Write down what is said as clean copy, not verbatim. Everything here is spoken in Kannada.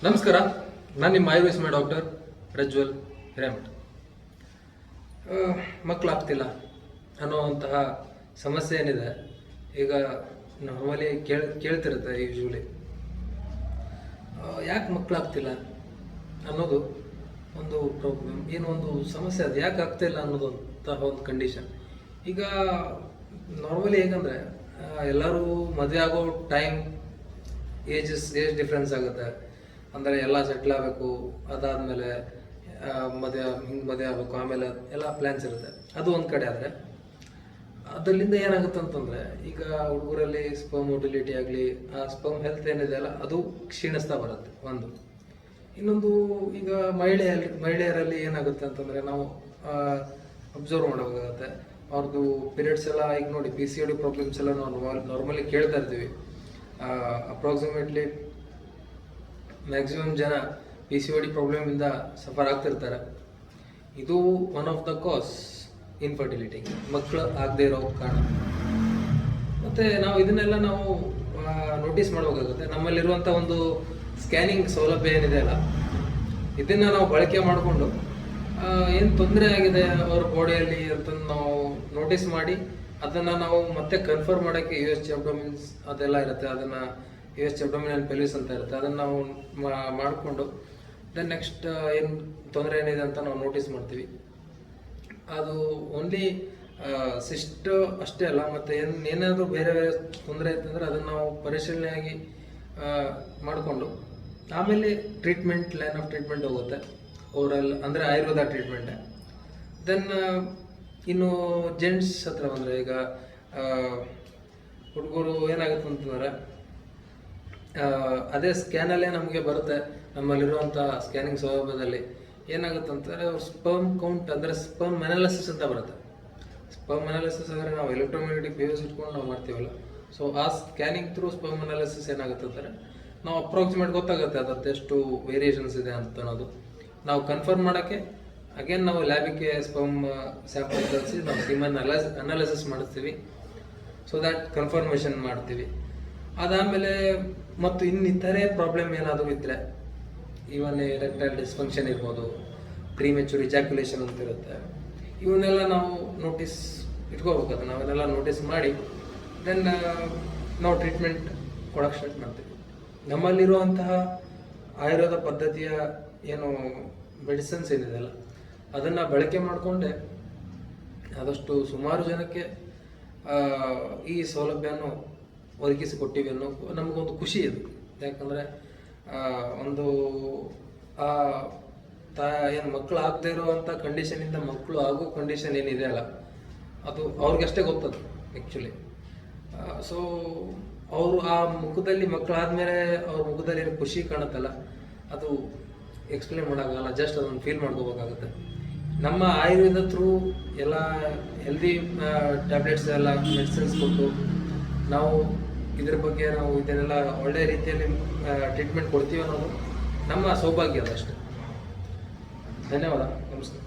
ನಮಸ್ಕಾರ, ನಾನು ನಿಮ್ಮ ಆಯುರ್ವೇದ ಡಾಕ್ಟರ್ ಪ್ರಜ್ವಲ್ ಹಿರೇಮಠ. ಮಕ್ಕಳಾಗ್ತಿಲ್ಲ ಅನ್ನೋವಂತಹ ಸಮಸ್ಯೆ ಏನಿದೆ ಈಗ ನಾರ್ಮಲಿ ಕೇಳ್ತಿರುತ್ತೆ ಯೂಶ್ವಲಿ. ಯಾಕೆ ಮಕ್ಕಳಾಗ್ತಿಲ್ಲ ಅನ್ನೋದು ಒಂದು ಪ್ರಾಬ್ಲಮ್, ಏನೋ ಒಂದು ಸಮಸ್ಯೆ. ಅದು ಯಾಕೆ ಆಗ್ತಾಯಿಲ್ಲ ಅನ್ನೋದಂತಹ ಒಂದು ಕಂಡೀಷನ್. ಈಗ ನಾರ್ಮಲಿ ಹೇಗಂದರೆ ಎಲ್ಲರೂ ಮದುವೆ ಆಗೋ ಟೈಮ್ ಏಜ್ ಡಿಫ್ರೆನ್ಸ್ ಆಗುತ್ತೆ. ಅಂದರೆ ಎಲ್ಲ ಸೆಟ್ಲ್ ಆಗಬೇಕು, ಅದಾದಮೇಲೆ ಮದುವೆ ಆಗಬೇಕು, ಆಮೇಲೆ ಎಲ್ಲ ಪ್ಲ್ಯಾನ್ಸ್ ಇರುತ್ತೆ. ಅದು ಒಂದು ಕಡೆ. ಆದರೆ ಅದರಿಂದ ಏನಾಗುತ್ತೆ ಅಂತಂದರೆ ಈಗ ಹುಡುಗರಲ್ಲಿ ಸ್ಪರ್ಮ್ ಮೊಟಿಲಿಟಿ ಆಗಲಿ, ಆ ಸ್ಪರ್ಮ್ ಹೆಲ್ತ್ ಏನಿದೆ ಅಲ್ಲ ಅದು ಕ್ಷೀಣಿಸ್ತಾ ಬರುತ್ತೆ ಒಂದು. ಇನ್ನೊಂದು, ಈಗ ಮಹಿಳೆಯರಲ್ಲಿ ಏನಾಗುತ್ತೆ ಅಂತಂದರೆ ನಾವು ಅಬ್ಸರ್ವ್ ಮಾಡಬೇಕಾಗತ್ತೆ ಅವ್ರದ್ದು ಪೀರಿಯಡ್ಸ್ ಎಲ್ಲ. ಈಗ ನೋಡಿ PCOD ಪ್ರಾಬ್ಲಮ್ಸ್ ಎಲ್ಲ ನಾವು ನಾರ್ಮಲಿ ಕೇಳ್ತಾ ಇರ್ತೀವಿ. ಅಪ್ರಾಕ್ಸಿಮೇಟ್ಲಿ ಮ್ಯಾಕ್ಸಿಮಮ್ ಜನ PCOD ಪ್ರಾಬ್ಲಮಿಂದ ಸಫರ್ ಆಗ್ತಿರ್ತಾರೆ. ಇದು one of the cos infertility, ಮಕ್ಕಳು ಆಗದೆ ಇರೋ ಕಾರಣ. ಮತ್ತು ನಾವು ಇದನ್ನೆಲ್ಲ ನಾವು ನೋಟಿಸ್ ಮಾಡಬೇಕಾಗುತ್ತೆ. ನಮ್ಮಲ್ಲಿರುವಂಥ ಒಂದು ಸ್ಕ್ಯಾನಿಂಗ್ ಸೌಲಭ್ಯ ಏನಿದೆ ಅಲ್ಲ, ಇದನ್ನು ನಾವು ಬಳಕೆ ಮಾಡಿಕೊಂಡು ಏನು ತೊಂದರೆ ಆಗಿದೆ ಅವ್ರ ಬಾಡಿಯಲ್ಲಿ ಅಂತಂದು ನಾವು ನೋಟಿಸ್ ಮಾಡಿ ಅದನ್ನು ನಾವು ಮತ್ತೆ ಕನ್ಫರ್ಮ್ ಮಾಡೋಕ್ಕೆ USG ಅಬ್ಡೋಮಿನ್ಸ್ ಅದೆಲ್ಲ ಇರುತ್ತೆ. ಅದನ್ನು USG ಅಬ್ಡೋಮಿನಲ್ ಪೆಲ್ವಿಸ್ ಅಂತ ಇರುತ್ತೆ. ಅದನ್ನು ನಾವು ಮಾಡಿಕೊಂಡು ದೆನ್ ನೆಕ್ಸ್ಟ್ ಏನು ತೊಂದರೆ ಏನಿದೆ ಅಂತ ನಾವು ನೋಟಿಸ್ ಮಾಡ್ತೀವಿ. ಅದು ಓನ್ಲಿ ಸಿಸ್ಟ್ ಅಷ್ಟೇ ಅಲ್ಲ, ಮತ್ತು ಏನಾದರೂ ಬೇರೆ ಬೇರೆ ತೊಂದರೆ ಇತ್ತಂದರೆ ಅದನ್ನು ನಾವು ಪರಿಶೀಲನೆಯಾಗಿ ಮಾಡಿಕೊಂಡು ಆಮೇಲೆ ಲೈನ್ ಆಫ್ ಟ್ರೀಟ್ಮೆಂಟ್ ಹೋಗುತ್ತೆ. ಓವರಾಲ್ ಅಂದರೆ ಆಯುರ್ವೇದ ಟ್ರೀಟ್ಮೆಂಟೇ. ದೆನ್ ಇನ್ನು ಜೆಂಟ್ಸ್ ಹತ್ರ ಬಂದರೆ, ಈಗ ಹುಡುಗರು ಏನಾಗುತ್ತೆ ಅಂತಂದರೆ ಅದೇ ಸ್ಕ್ಯಾನಲ್ಲೇ ನಮಗೆ ಬರುತ್ತೆ. ನಮ್ಮಲ್ಲಿರುವಂಥ ಸ್ಕ್ಯಾನಿಂಗ್ ಸೌಲಭ್ಯದಲ್ಲಿ ಏನಾಗುತ್ತೆ ಅಂತಂದರೆ ಅವ್ರ ಸ್ಪರ್ಮ್ ಕೌಂಟ್ ಅಂದರೆ ಸ್ಪರ್ಮ್ ಅನಾಲಿಸಿಸ್ ಅಂತ ಬರುತ್ತೆ. ಸ್ಪರ್ಮ್ ಅನಾಲಿಸಿಸ್ ಅಂದರೆ ನಾವು ಎಲೆಕ್ಟ್ರೋಮ್ಯಾಗ್ನೆಟಿಕ್ ವೇವ್ಸ್ ಇಟ್ಕೊಂಡು ನಾವು ಮಾಡ್ತೀವಲ್ಲ, ಸೊ ಆ ಸ್ಕ್ಯಾನಿಂಗ್ ಥ್ರೂ ಸ್ಪರ್ಮ್ ಅನಾಲಿಸಿಸ್ ಏನಾಗುತ್ತೆ ಅಂತಾರೆ ನಾವು ಅಪ್ರಾಕ್ಸಿಮೇಟ್ ಗೊತ್ತಾಗುತ್ತೆ ಅದರದ್ದು ಎಷ್ಟು ವೇರಿಯೇಷನ್ಸ್ ಇದೆ ಅಂತ ಅನ್ನೋದು. ನಾವು ಕನ್ಫರ್ಮ್ ಮಾಡೋಕ್ಕೆ ಅಗೇನ್ ನಾವು ಲ್ಯಾಬಿಗೆ ಸ್ಪರ್ಮ್ ಸ್ಯಾಂಪಲ್ ಕಳಿಸಿ ನಾವು ಸಿಮನ್ ಅನಾಲಿಸಿಸ್ ಮಾಡಿಸ್ತೀವಿ. ಸೊ ದ್ಯಾಟ್ ಕನ್ಫರ್ಮೇಷನ್ ಮಾಡ್ತೀವಿ. ಅದಾದಮೇಲೆ ಮತ್ತು ಇನ್ನಿತರೆ ಪ್ರಾಬ್ಲಮ್ ಏನಾದರೂ ಇದ್ದರೆ, ಈವನ್ ಎರೆಕ್ಟೈಲ್ ಡಿಸ್ಫಂಕ್ಷನ್ ಇರ್ಬೋದು, ಪ್ರೀಮೆಚೂರ್ ಇಜಾಕ್ಯುಲೇಷನ್ ಅಂತ ಇರುತ್ತೆ, ಇವನ್ನೆಲ್ಲ ನಾವು ನೋಟಿಸ್ ಇಟ್ಕೋಬೇಕಾದ್ರೆ ನಾವನ್ನೆಲ್ಲ ನೋಟಿಸ್ ಮಾಡಿ ದೆನ್ ನಾವು ಟ್ರೀಟ್ಮೆಂಟ್ ಕೊಡೋಕ್ಕೆ ಸ್ಟಾರ್ಟ್ ಮಾಡ್ತೀವಿ. ನಮ್ಮಲ್ಲಿರುವಂತಹ ಆಯುರ್ವೇದ ಪದ್ಧತಿಯ ಏನು ಮೆಡಿಸಿನ್ಸ್ ಏನಿದೆಯಲ್ಲ ಅದನ್ನು ಬಳಕೆ ಮಾಡಿಕೊಂಡೆ ಆದಷ್ಟು ಸುಮಾರು ಜನಕ್ಕೆ ಈ ಸೌಲಭ್ಯನೂ ಒದಗಿಸಿಕೊಟ್ಟಿವಿ ಅನ್ನೋ ನಮಗೊಂದು ಖುಷಿ ಇದೆ. ಯಾಕಂದರೆ ಒಂದು ಏನು ಮಕ್ಕಳು ಆಗದೆ ಇರುವಂಥ ಕಂಡೀಷನಿಂದ ಮಕ್ಕಳು ಆಗೋ ಕಂಡೀಷನ್ ಏನಿದೆ ಅಲ್ಲ ಅದು ಅವ್ರಿಗಷ್ಟೇ ಗೊತ್ತದು ಆ್ಯಕ್ಚುಲಿ. ಸೊ ಅವರು ಆ ಮುಖದಲ್ಲಿ ಮಕ್ಕಳಾದಮೇಲೆ ಅವ್ರ ಮುಖದಲ್ಲಿ ಏನು ಖುಷಿ ಕಾಣುತ್ತಲ್ಲ ಅದು ಎಕ್ಸ್ಪ್ಲೇನ್ ಮಾಡೋಕ್ಕಾಗಲ್ಲ, ಜಸ್ಟ್ ಅದನ್ನು ಫೀಲ್ ಮಾಡ್ಕೋಬೇಕಾಗುತ್ತೆ. ನಮ್ಮ ಆಯುರ್ವೇದ ಥ್ರೂ ಎಲ್ಲ ಹೆಲ್ದಿ ಟ್ಯಾಬ್ಲೆಟ್ಸ್ ಎಲ್ಲ ಮೆಡಿಸಿನ್ಸ್ ಕೊಟ್ಟು ನಾವು ಇದ್ರ ಬಗ್ಗೆ ನಾವು ಇದನ್ನೆಲ್ಲ ಒಳ್ಳೆಯ ರೀತಿಯಲ್ಲಿ ಟ್ರೀಟ್ಮೆಂಟ್ ಕೊಡ್ತೀವಿ ಅನ್ನೋದು ನಮ್ಮ ಸೌಭಾಗ್ಯ ಅದಷ್ಟೇ. ಧನ್ಯವಾದ, ನಮಸ್ಕಾರ.